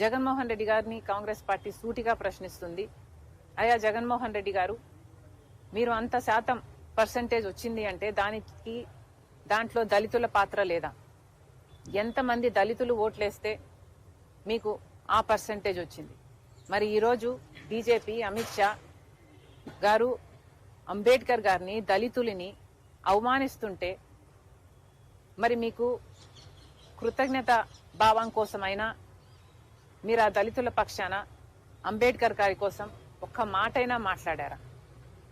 జగన్మోహన్ రెడ్డి గారిని కాంగ్రెస్ పార్టీ సూటిగా ప్రశ్నిస్తుంది. అయ్యా జగన్మోహన్ రెడ్డి గారు, మీరు అంత శాతం పర్సెంటేజ్ వచ్చింది అంటే దాంట్లో దళితుల పాత్ర లేదా? ఎంతమంది దళితులు ఓట్లేస్తే మీకు ఆ పర్సెంటేజ్ వచ్చింది? మరి ఈరోజు బీజేపీ అమిత్ షా గారు అంబేద్కర్ గారిని, దళితులని అవమానిస్తుంటే మరి మీకు కృతజ్ఞత భావం కోసమైనా మీరు ఆ దళితుల పక్షాన అంబేద్కర్ గారి కోసం ఒక్క మాటైనా మాట్లాడారా?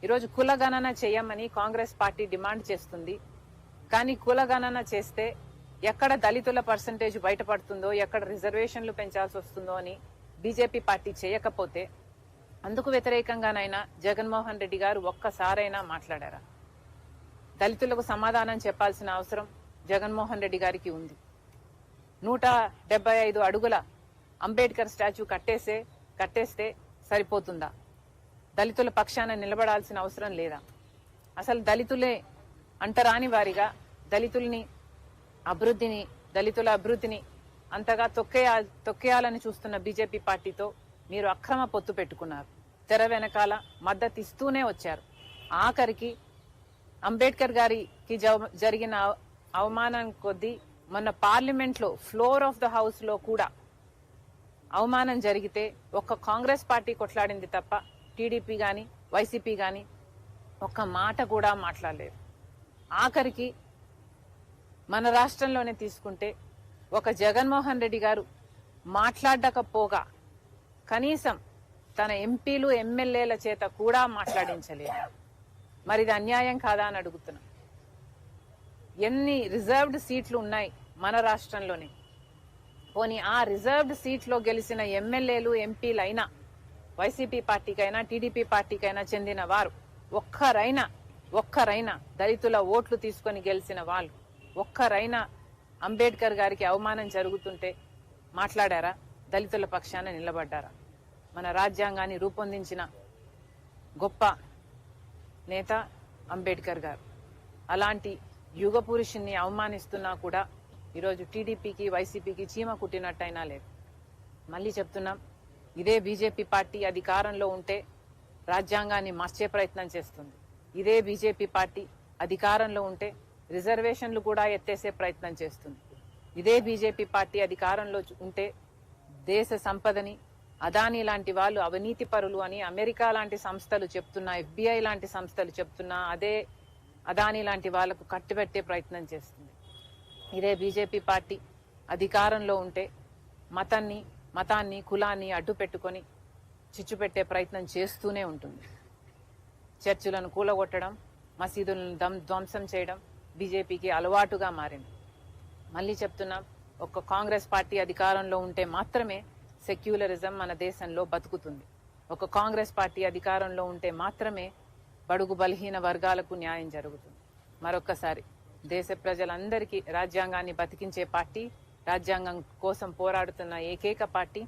ఈరోజు కులగణన చేయమని కాంగ్రెస్ పార్టీ డిమాండ్ చేస్తుంది. కానీ కులగణన చేస్తే ఎక్కడ దళితుల పర్సంటేజ్ బయటపడుతుందో, ఎక్కడ రిజర్వేషన్లు పెంచాల్సి వస్తుందో అని బీజేపీ పార్టీ చేయకపోతే అందుకు వ్యతిరేకంగానైనా జగన్మోహన్ రెడ్డి గారు ఒక్కసారైనా మాట్లాడారా? దళితులకు సమాధానం చెప్పాల్సిన అవసరం జగన్మోహన్ రెడ్డి గారికి ఉంది. 175 అడుగుల అంబేద్కర్ స్టాచ్యూ కట్టేస్తే సరిపోతుందా? దళితుల పక్షాన నిలబడాల్సిన అవసరం లేదా? అసలు దళితులే అంటరాని వారిగా దళితుల అభివృద్ధిని అంతగా తొక్కేయాలని చూస్తున్న బీజేపీ పార్టీతో మీరు అక్రమ పొత్తు పెట్టుకున్నారు. తెర వెనకాల మద్దతు ఇస్తూనే వచ్చారు. ఆఖరికి అంబేద్కర్ గారికి జరిగిన అవమానం కొద్దీ మొన్న పార్లమెంట్ లో ఫ్లోర్ ఆఫ్ ద హౌస్ లో కూడా అవమానం జరిగితే ఒక్క కాంగ్రెస్ పార్టీ కొట్లాడింది తప్ప టీడీపీ గాని వైసీపీ గాని ఒక్క మాట కూడా మాట్లాడలేదు. ఆఖరికి మన రాష్ట్రంలోనే తీసుకుంటే ఒక జగన్మోహన్ రెడ్డి గారు మాట్లాడకపోగా కనీసం తన ఎంపీలు ఎమ్మెల్యేల చేత కూడా మాట్లాడించలేదు. మరి ఇది అన్యాయం కాదా అని అడుగుతున్నా. ఎన్ని రిజర్వ్డ్ సీట్లు ఉన్నాయి మన రాష్ట్రంలోనే? పోనీ ఆ రిజర్వ్డ్ సీట్లో గెలిచిన ఎమ్మెల్యేలు ఎంపీలైనా వైసీపీ పార్టీకైనా టీడీపీ పార్టీకైనా చెందిన వారు ఒక్కరైనా దళితుల ఓట్లు తీసుకొని గెలిచిన వాళ్ళు ఒక్కరైనా అంబేద్కర్ గారికి అవమానం జరుగుతుంటే మాట్లాడారా? దళితుల పక్షాన నిలబడ్డారా? మన రాజ్యాంగాన్ని రూపొందించిన గొప్ప నేత అంబేద్కర్ గారు. అలాంటి యుగ పురుషుణ్ణి అవమానిస్తున్నా కూడా ఈరోజు టీడీపీకి వైసీపీకి చీమ కుట్టినట్టయినా లేదు. మళ్ళీ చెప్తున్నాం, ఇదే బీజేపీ పార్టీ అధికారంలో ఉంటే రాజ్యాంగాన్ని మార్చే ప్రయత్నం చేస్తుంది. ఇదే బీజేపీ పార్టీ అధికారంలో ఉంటే రిజర్వేషన్లు కూడా ఎత్తేసే ప్రయత్నం చేస్తుంది. ఇదే బీజేపీ పార్టీ అధికారంలో ఉంటే దేశ సంపదని అదానీ లాంటి వాళ్ళు అవినీతి పరులు అని అమెరికా లాంటి సంస్థలు చెప్తున్నా, FBI లాంటి సంస్థలు చెప్తున్నా అదే అదానీ లాంటి వాళ్లకు కట్టుబెట్టే ప్రయత్నం చేస్తుంది. ఇదే బీజేపీ పార్టీ అధికారంలో ఉంటే మతాన్ని కులాన్ని అడ్డు పెట్టుకొని చిచ్చు పెట్టే ప్రయత్నం చేస్తూనే ఉంటుంది. చర్చిలను కూలగొట్టడం, మసీదులను ధ్వంసం చేయడం బీజేపీకి అలవాటుగా మారింది. మళ్ళీ చెప్తున్నాం, ఒక్క కాంగ్రెస్ పార్టీ అధికారంలో ఉంటే మాత్రమే సెక్యులరిజం మన దేశంలో బతుకుతుంది. ఒక కాంగ్రెస్ పార్టీ అధికారంలో ఉంటే మాత్రమే బడుగు బలహీన వర్గాలకు న్యాయం జరుగుతుంది. మరొక్కసారి దేశ ప్రజలందరికీ రాజ్యాంగాన్ని బతికించే పార్టీ, రాజ్యాంగం కోసం పోరాడుతున్న ఏకైక పార్టీ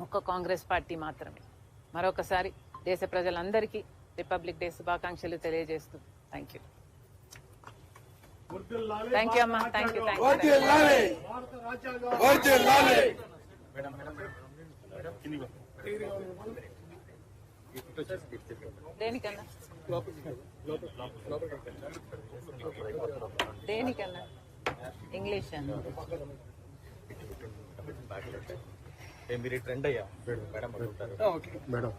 ఒక్క కాంగ్రెస్ పార్టీ మాత్రమే. మరొకసారి దేశ ప్రజలందరికీ రిపబ్లిక్ డే శుభాకాంక్షలు తెలియజేస్తూ థ్యాంక్ యూ అమ్మా. Thank you. దేనికన్నా ఇంగ్లీష్ అన్న మీరు ట్రెండ్ అయ్యా మేడం.